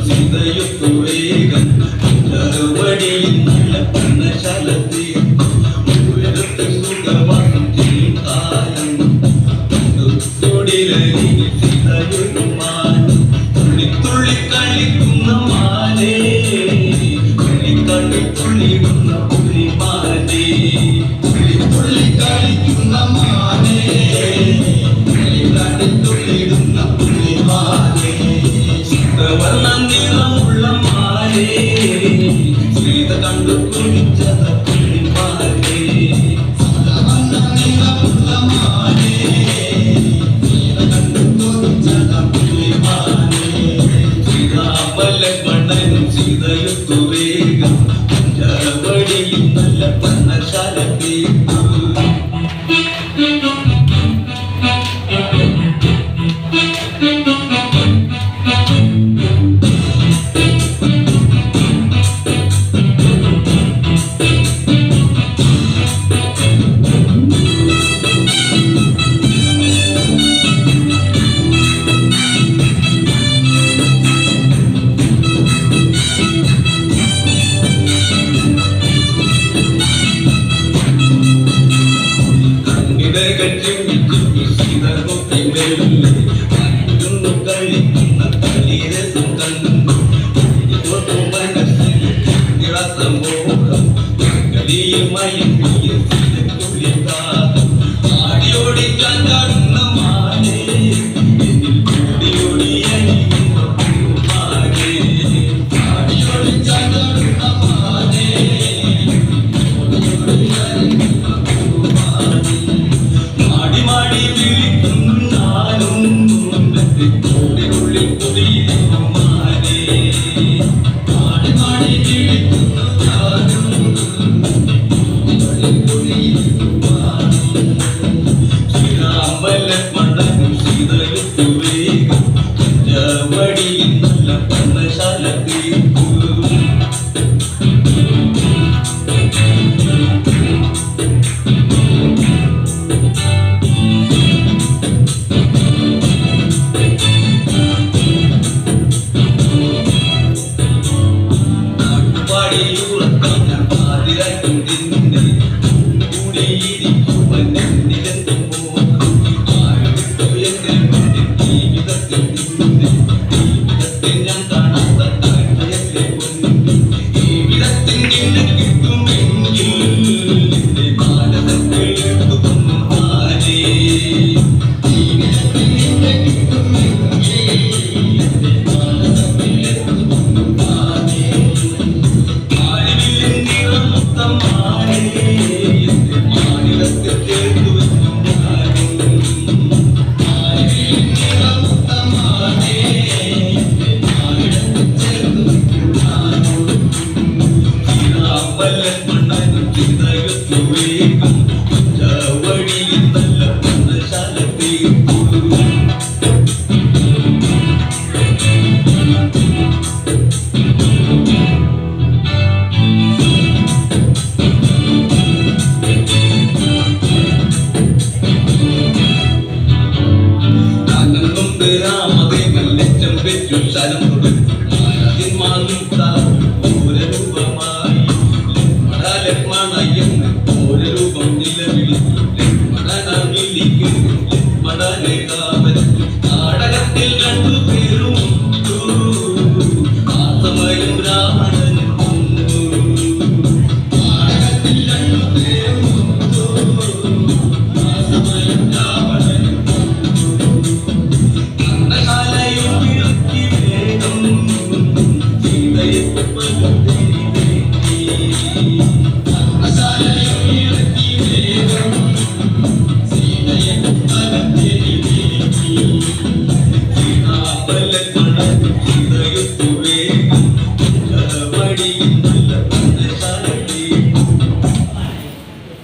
സീതയുത്തു വേഗം വടിയിൽ നല്ല പന്നശാലത്തിൽ സുഖവാസം ചെയ്യും കാലം തൊടിലരി സീതയൊരുമാൻ തുള്ളി തുള്ളി കളിക്കുന്ന മാലേ തുള്ളി തുള്ളിടുന്ന പുലിമാലേ തുള്ളി തുള്ളി കളിക്കുന്ന മാലേ തുള്ളിടുന്ന പുലിമാലേ വർണ്ണ നിറമുള്ള മാലേ സീത കണ്ടു കുളിച്ചത പുലിമാലേ വർണ്ണ നിറമുള്ള മാലേ സീത കണ്ടു കുളിച്ചത പുലിമാലേ സീതാമലക്ഷ്മണനും സീതയുത്തു വേഗം പഞ്ചവടിയിൽ നല്ല പന്നശാലത്തേക്കു കളിക്കുന്ന കളിരസം കണ്ടു മനസ്സിൽ സമൂഹം കളിയുമായി ആടിയോടി കാണുന്ന മാനേ ഓടിയോടി അണിയുന്ന പൂമാനേ ആടിയോടി കാണുന്ന മാനേ മാടി മാടി വിളിക്കുന്നു ഞാനും ഉള്ളിൽ പുതിയിരുന്നു മാനേ മാടി മാടി വിളിക്കുന്നു ഞാനും ഉള്ളിൽ പുതിയിരുന്നു മാനേ ശ്രീരാമലക്ഷ്മണനും സീതയുത്തു വേഗം പഞ്ചവടിയിൽ നല്ല പന്നശാലത്തേക്കു രാമദേവൻ ലക്ഷം വെച്ചു ശരം ലക്ഷ്മണയെന്ന് ഒരു രൂപം നിലവിളിച്ചു ലക്ഷ്മണനാ വിളിക്കുന്നു ലക്ഷ്മണനേതാ